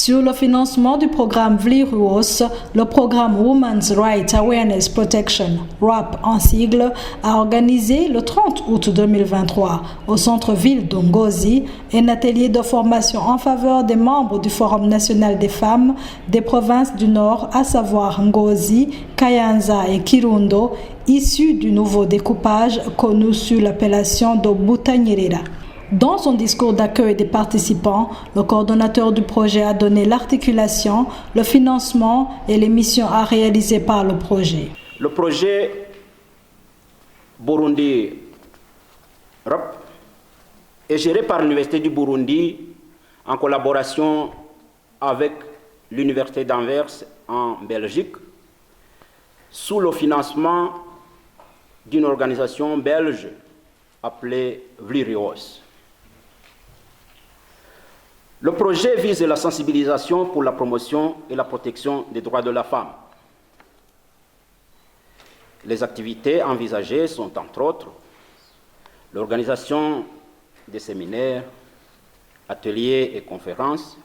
Sur le financement du programme VLIRUOS, le programme Women's Rights Awareness Protection, WRAP en sigle, a organisé le 30 août 2023 au centre-ville de Ngozi un atelier de formation en faveur des membres du Forum national des femmes des provinces du Nord, à savoir Ngozi, Kayanza et Kirundo, issus du nouveau découpage connu sous l'appellation de Butanyerera. Dans son discours d'accueil des participants, le coordonnateur du projet a donné l'articulation, le financement et les missions à réaliser par le projet. Le projet Burundi RAP est géré par l'Université du Burundi en collaboration avec l'Université d'Anvers en Belgique, sous le financement d'une organisation belge appelée VLIRUOS. Le projet vise la sensibilisation pour la promotion et la protection des droits de la femme. Les activités envisagées sont entre autres l'organisation des séminaires, ateliers et conférences,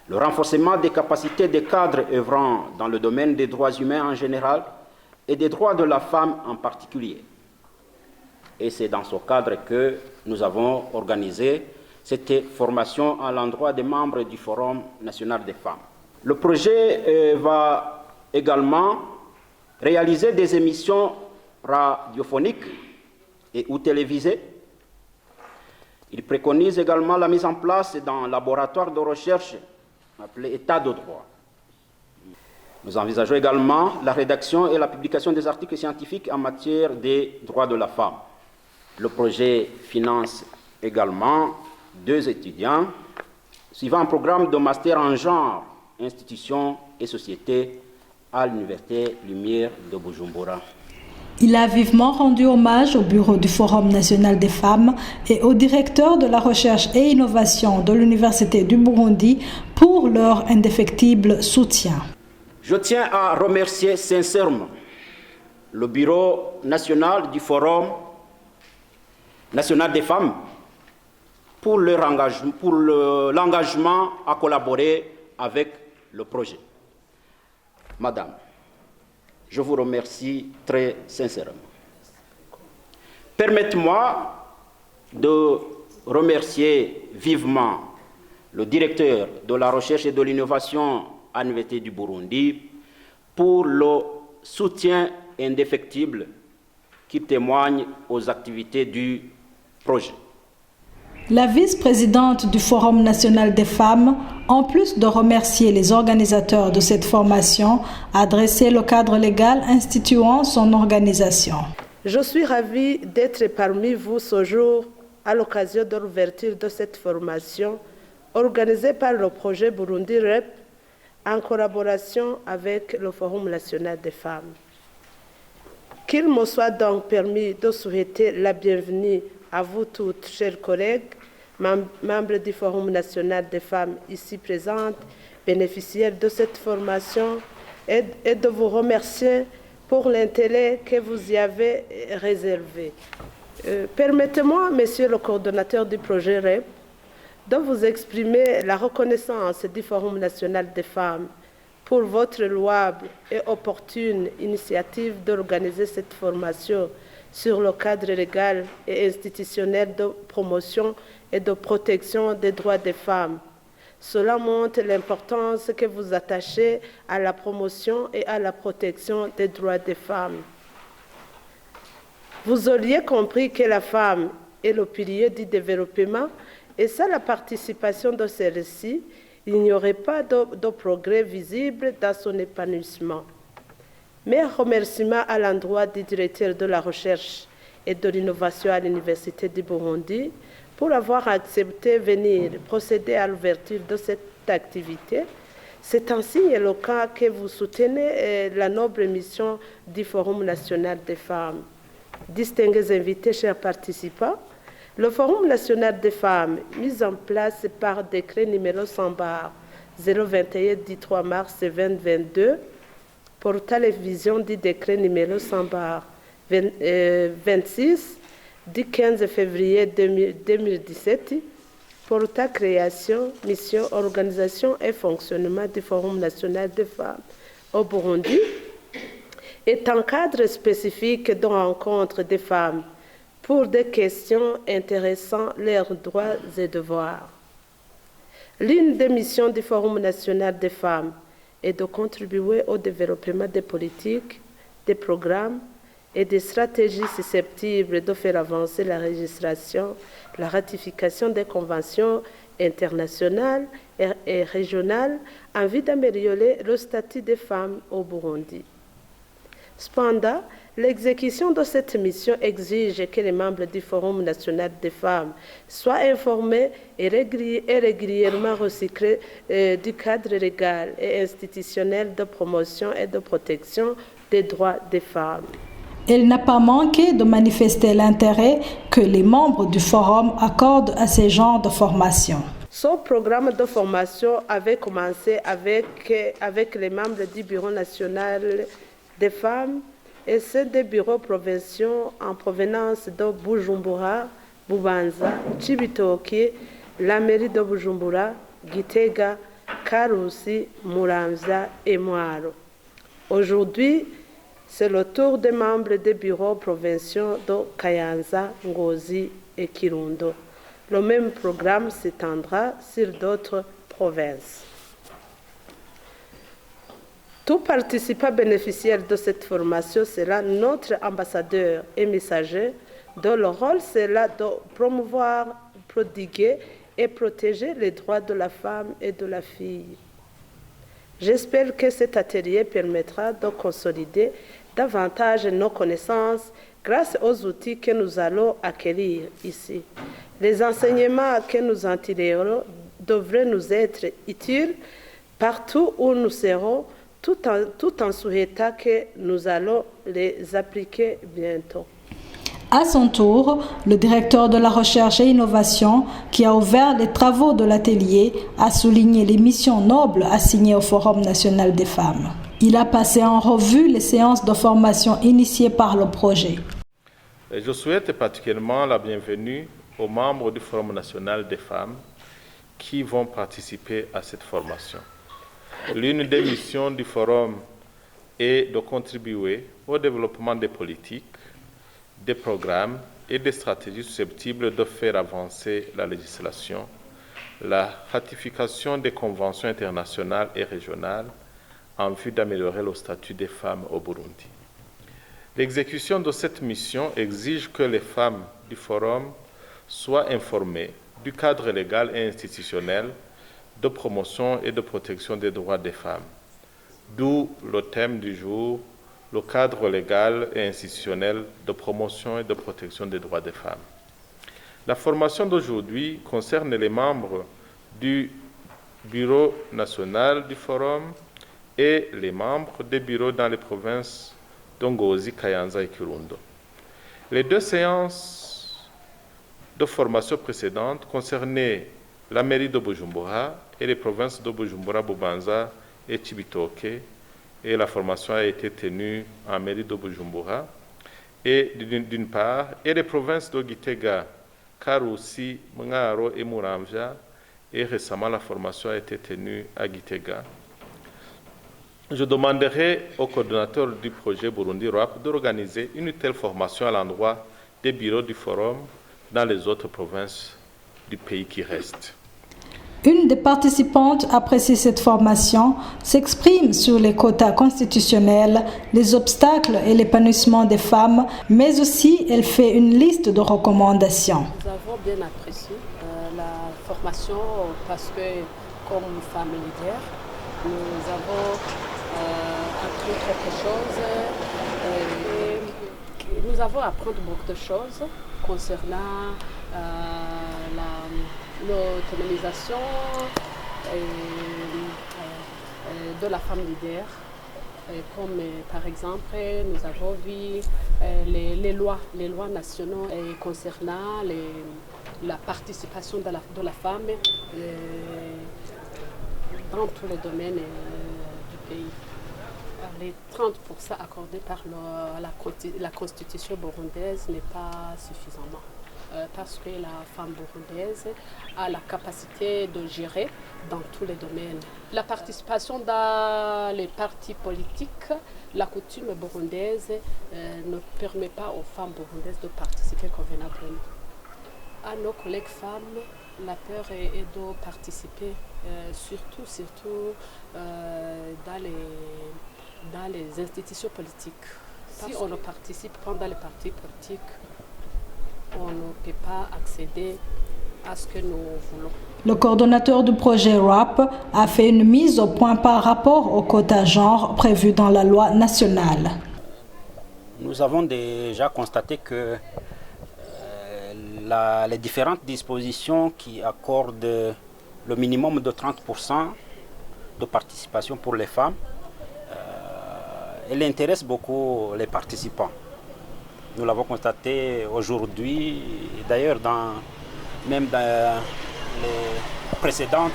le renforcement des capacités des cadres œuvrant dans le domaine des droits humains en général et des droits de la femme en particulier. Et c'est dans ce cadre que nous avons organisé cette formation à l'endroit des membres du Forum national des femmes. Le projet va également réaliser des émissions radiophoniques et ou télévisées. Il préconise également la mise en place d'un laboratoire de recherche appelé État de droit. Nous envisageons également la rédaction et la publication des articles scientifiques en matière des droits de la femme. Le projet finance également 2 étudiants suivant un programme de master en genre, institutions et sociétés à l'Université Lumière de Bujumbura. Il a vivement rendu hommage au bureau du Forum national des femmes et au directeur de la recherche et innovation de l'Université du Burundi pour leur indéfectible soutien. Je tiens à remercier sincèrement le bureau national du Forum national des femmes pour l'engagement à collaborer avec le projet. Madame, je vous remercie très sincèrement. Permettez-moi de remercier vivement le directeur de la recherche et de l'innovation à l'Université du Burundi pour le soutien indéfectible qui témoigne aux activités du projet. La vice-présidente du Forum national des femmes, en plus de remercier les organisateurs de cette formation, a dressé le cadre légal instituant son organisation. Je suis ravie d'être parmi vous ce jour à l'occasion de l'ouverture de cette formation organisée par le projet Burundi REP en collaboration avec le Forum national des femmes. Qu'il me soit donc permis de souhaiter la bienvenue à vous toutes, chers collègues, membres du Forum national des femmes ici présentes, bénéficiaires de cette formation, et de vous remercier pour l'intérêt que vous y avez réservé. Permettez-moi, Monsieur le coordonnateur du projet REP, de vous exprimer la reconnaissance du Forum national des femmes pour votre louable et opportune initiative d'organiser cette formation sur le cadre légal et institutionnel de promotion et de protection des droits des femmes. Cela montre l'importance que vous attachez à la promotion et à la protection des droits des femmes. Vous auriez compris que la femme est le pilier du développement et sans la participation de celle-ci, il n'y aurait pas de progrès visible dans son épanouissement. Mes remerciements à l'endroit du directeur de la recherche et de l'innovation à l'Université du Burundi pour avoir accepté de venir procéder à l'ouverture de cette activité. C'est un signe éloquent que vous soutenez la noble mission du Forum national des femmes. Distingués invités, chers participants, le Forum national des femmes, mis en place par décret numéro 100/021 du 3 mars 2022, portant les visions du décret numéro 100/26 du 15 février 2017, portant création, mission, organisation et fonctionnement du Forum national des femmes au Burundi est un cadre spécifique de rencontre des femmes pour des questions intéressant leurs droits et devoirs. L'une des missions du Forum national des femmes est de contribuer au développement des politiques, des programmes et des stratégies susceptibles de faire avancer la législation, la ratification des conventions internationales et régionales en vue d'améliorer le statut des femmes au Burundi. Cependant, l'exécution de cette mission exige que les membres du Forum national des femmes soient informés et régulièrement recyclés du cadre légal et institutionnel de promotion et de protection des droits des femmes. Elle n'a pas manqué de manifester l'intérêt que les membres du Forum accordent à ces genres de formation. Ce programme de formation avait commencé avec les membres du Bureau national des femmes et ceux des bureaux provinciaux en provenance de Bujumbura, Bubanza, Cibitoke, la mairie de Bujumbura, Gitega, Karusi, Muramvya et Mwaro. Aujourd'hui, c'est le tour des membres des bureaux provinciaux de Kayanza, Ngozi et Kirundo. Le même programme s'étendra sur d'autres provinces. Tout participant bénéficiaire de cette formation sera notre ambassadeur et messager, dont le rôle sera de promouvoir, prodiguer et protéger les droits de la femme et de la fille. J'espère que cet atelier permettra de consolider davantage nos connaissances grâce aux outils que nous allons acquérir ici. Les enseignements que nous en tirerons devraient nous être utiles partout où nous serons, tout en souhaitant que nous allons les appliquer bientôt. À son tour, le directeur de la recherche et innovation, qui a ouvert les travaux de l'atelier, a souligné les missions nobles assignées au Forum national des femmes. Il a passé en revue les séances de formation initiées par le projet. Je souhaite particulièrement la bienvenue aux membres du Forum national des femmes qui vont participer à cette formation. L'une des missions du Forum est de contribuer au développement des politiques, des programmes et des stratégies susceptibles de faire avancer la législation, la ratification des conventions internationales et régionales en vue d'améliorer le statut des femmes au Burundi. L'exécution de cette mission exige que les femmes du Forum soient informées du cadre légal et institutionnel de promotion et de protection des droits des femmes, d'où le thème du jour, le cadre légal et institutionnel de promotion et de protection des droits des femmes. La formation d'aujourd'hui concerne les membres du Bureau national du Forum et les membres des bureaux dans les provinces d'Ongozi, Kayanza et Kirundo. Les deux séances de formation précédentes concernaient la mairie de Bujumbura et les provinces de Bujumbura, Bubanza et Cibitoke, et la formation a été tenue en mairie de Bujumbura, et d'une part, et les provinces de Gitega, Karusi, Mwaro et Muramvya, et récemment la formation a été tenue à Gitega. Je demanderai au coordonnateur du projet Burundi RAP d'organiser une telle formation à l'endroit des bureaux du Forum dans les autres provinces du pays qui restent. Une des participantes apprécie cette formation, s'exprime sur les quotas constitutionnels, les obstacles et l'épanouissement des femmes, mais aussi elle fait une liste de recommandations. Nous avons bien apprécié la formation parce que, comme femme leader, nous avons appris quelque chose. Nous avons appris beaucoup de choses concernant l'autonomisation de la femme leader. Comme par exemple, nous avons vu les lois nationales concernant la participation de la femme dans tous les domaines du pays. Les 30% accordés par la constitution burundaise n'est pas suffisamment. parce que la femme burundaise a la capacité de gérer dans tous les domaines. La participation dans les partis politiques, la coutume burundaise ne permet pas aux femmes burundaises de participer convenablement. À nos collègues femmes, la peur est de participer, surtout dans les institutions politiques. Si on ne participe pas dans les partis politiques, on ne peut pas accéder à ce que nous voulons. Le coordonnateur du projet RAP a fait une mise au point par rapport au quota genre prévu dans la loi nationale. Nous avons déjà constaté que les différentes dispositions qui accordent le minimum de 30% de participation pour les femmes, elle intéresse beaucoup les participants. Nous l'avons constaté aujourd'hui, d'ailleurs même dans les précédentes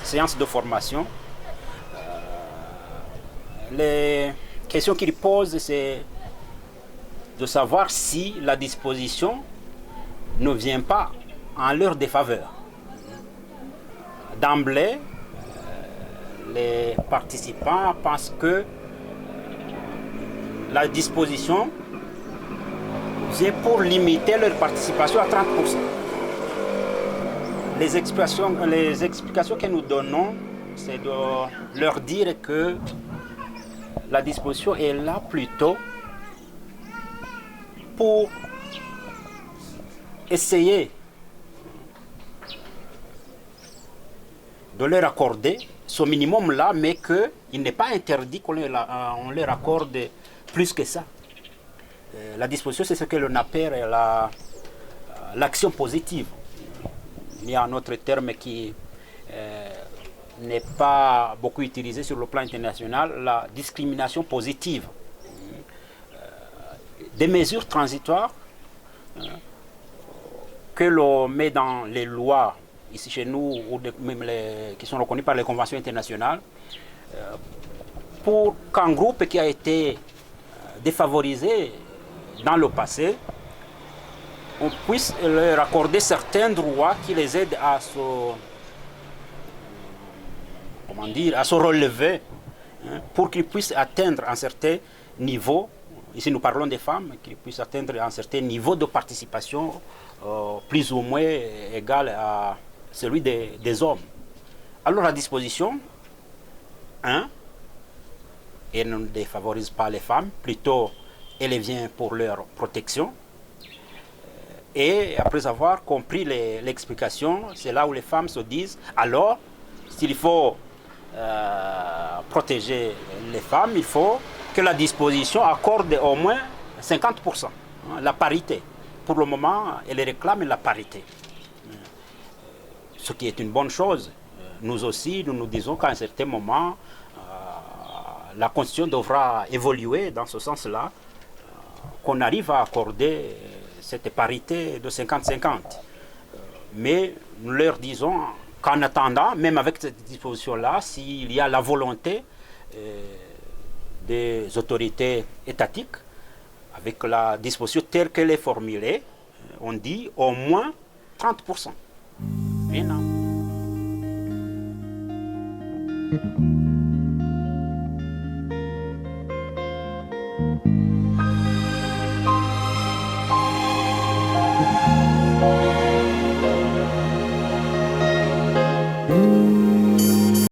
séances de formation. Les questions qu'il pose, c'est de savoir si la disposition ne vient pas en leur défaveur. D'emblée, les participants pensent que la disposition vient pour limiter leur participation à 30%. Les explications que nous donnons, c'est de leur dire que la disposition est là plutôt pour essayer de leur accorder ce minimum-là, mais qu'il n'est pas interdit qu'on leur accorde plus que ça. La disposition, c'est ce que l'on appelle l'action positive. Il y a un autre terme qui n'est pas beaucoup utilisé sur le plan international, la discrimination positive. Des mesures transitoires que l'on met dans les lois, ici chez nous, ou même qui sont reconnues par les conventions internationales, pour qu'un groupe qui a été défavorisé dans le passé, on puisse leur accorder certains droits qui les aident à se relever, pour qu'ils puissent atteindre un certain niveau, ici nous parlons des femmes, qu'ils puissent atteindre un certain niveau de participation plus ou moins égal à celui des hommes. Alors la disposition, elle ne défavorise pas les femmes, plutôt elle vient pour leur protection. Et après avoir compris l'explication, c'est là où les femmes se disent, alors, s'il faut protéger les femmes, il faut que la disposition accorde au moins 50%, la parité. Pour le moment, elle réclame la parité. Ce qui est une bonne chose. Nous aussi, nous nous disons qu'à un certain moment, la Constitution devra évoluer dans ce sens-là, qu'on arrive à accorder cette parité de 50-50. Mais nous leur disons qu'en attendant, même avec cette disposition-là, s'il y a la volonté des autorités étatiques, avec la disposition telle qu'elle est formulée, on dit au moins 30%. Mais non.